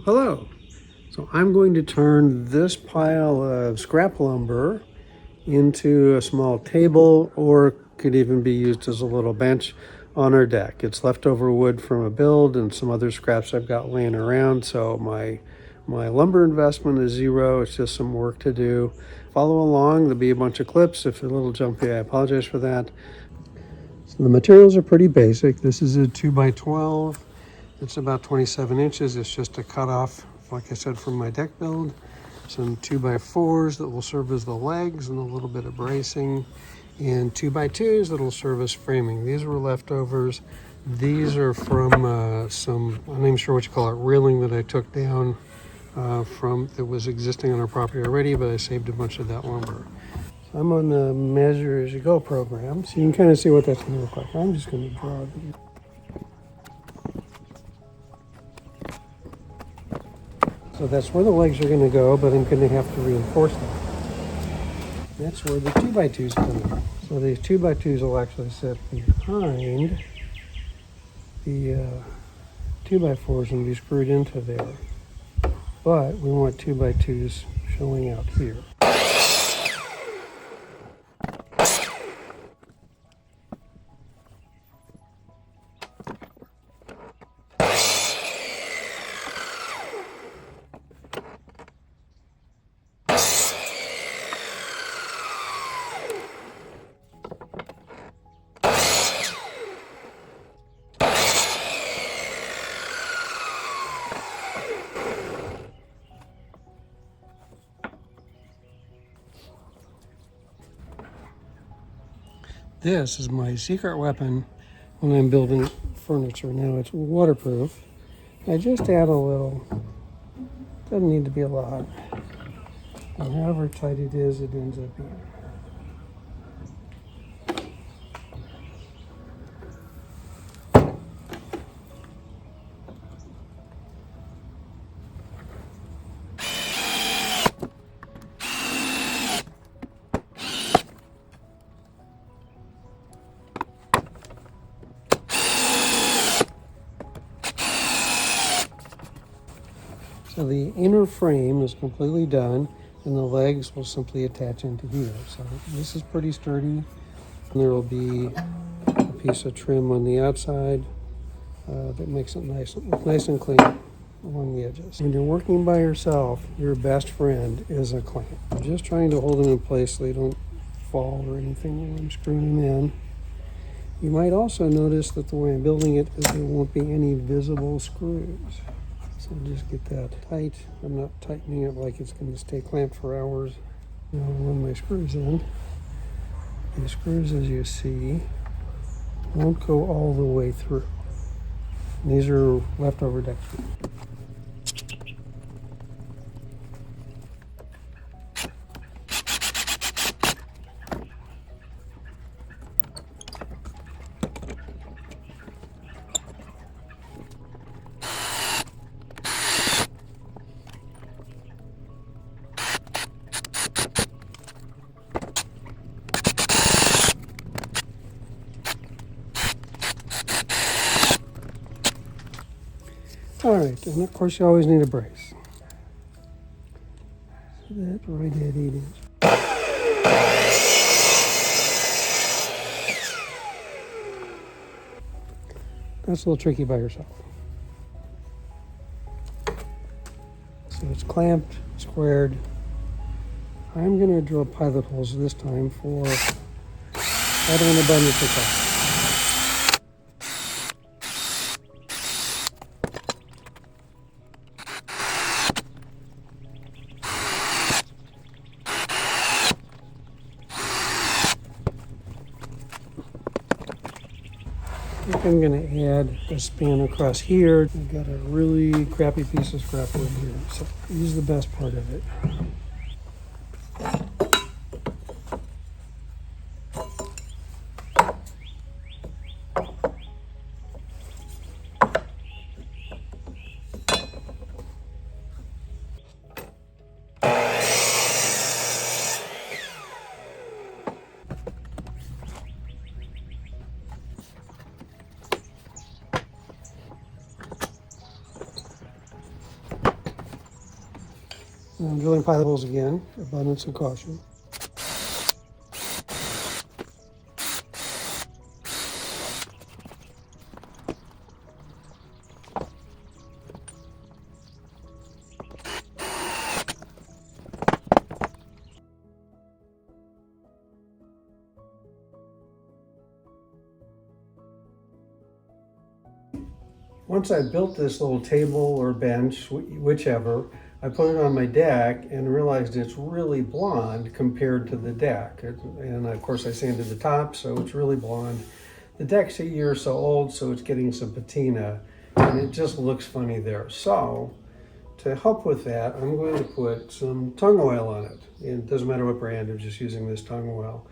Hello. So I'm going to turn this pile of scrap lumber into a small table, or could even be used as a little bench on our deck. It's leftover wood from a build and some other scraps I've got laying around, so my lumber investment is zero. It's just some work to do. Follow along. There'll be a bunch of clips. If you're a little jumpy, I apologize for that. So the materials are pretty basic. This is a 2x12. It's about 27 inches. It's just a cutoff, like I said, from my deck build. Some 2x4s that will serve as the legs and a little bit of bracing, and 2x2s that will serve as framing. These were leftovers. These are from some, I'm not even sure what you call it, railing that I took down from that was existing on our property already, but I saved a bunch of that lumber. So I'm on the Measure As You Go program, so you can kind of see what that's going to look like. I'm just going to draw it. So that's where the legs are going to go, but I'm going to have to reinforce them. That's where the 2x2s come in. So these 2x2s will actually sit behind the 2x4s and be screwed into there. But we want 2x2s showing out here. This is my secret weapon when I'm building furniture. Now it's waterproof. I just add a little, doesn't need to be a lot. And however tight it is, it ends up being. So the inner frame is completely done, and the legs will simply attach into here. So this is pretty sturdy. And there will be a piece of trim on the outside that makes it nice and clean along the edges. When you're working by yourself, your best friend is a clamp. I'm just trying to hold them in place so they don't fall or anything when I'm screwing them in. You might also notice that the way I'm building it is there won't be any visible screws. So just get that tight. I'm not tightening it like it's going to stay clamped for hours. Now I'll run my screws in. The screws, as you see, won't go all the way through. And these are leftover deck screws. All right, and of course you always need a brace. So that right at 8 inches. That's a little tricky by yourself. So it's clamped, squared. I'm going to drill pilot holes this time for out of an abundance of caution. I think I'm going to add a span across here. I've got a really crappy piece of scrap wood here, so use the best part of it. And I'm drilling pilot holes again, for abundance of caution. Once I built this little table or bench, whichever, I put it on my deck and realized it's really blonde compared to the deck. And of course I sanded the top, so it's really blonde. The deck's a year or so old, so it's getting some patina, and it just looks funny there. So to help with that, I'm going to put some tung oil on it. It doesn't matter what brand, I'm just using this tung oil.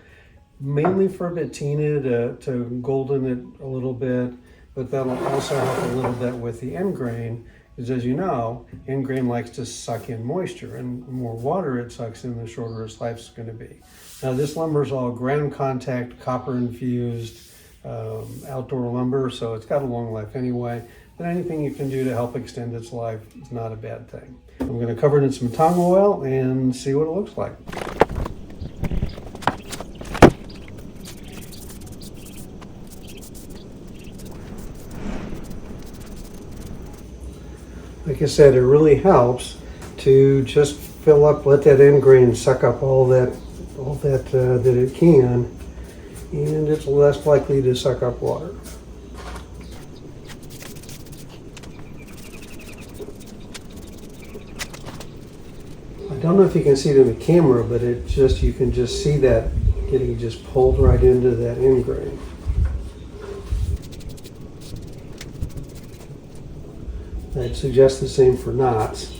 Mainly for patina to golden it a little bit, but that'll also help a little bit with the end grain, because as you know, end grain likes to suck in moisture, and the more water it sucks in, the shorter its life's going to be. Now this lumber is all ground contact, copper infused, outdoor lumber, so it's got a long life anyway, but anything you can do to help extend its life is not a bad thing. I'm going to cover it in some tung oil and see what it looks like. Like I said, it really helps to just fill up, let that end grain suck up all that that it can, and it's less likely to suck up water. I don't know if you can see it in the camera, but you can just see that getting just pulled right into that end grain. I'd suggest the same for knots.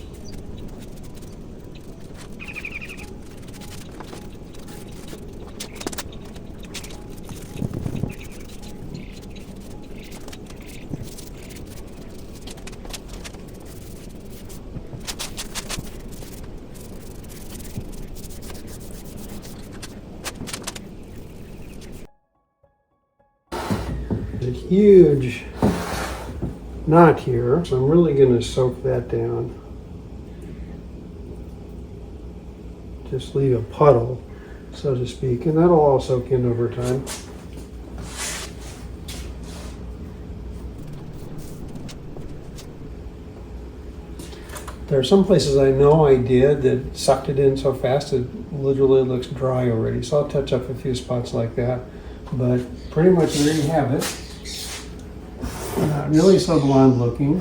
A huge knot here, so I'm really going to soak that down. Just leave a puddle, so to speak, and that'll all soak in over time. There are some places I know I did that sucked it in so fast it literally looks dry already, so I'll touch up a few spots like that, but pretty much there you have it. Not really so blonde looking.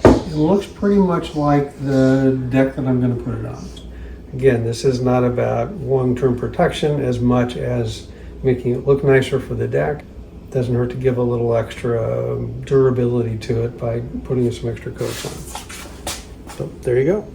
It looks pretty much like the deck that I'm going to put it on. Again, this is not about long-term protection as much as making it look nicer for the deck. Doesn't hurt to give a little extra durability to it by putting some extra coats on. So there you go.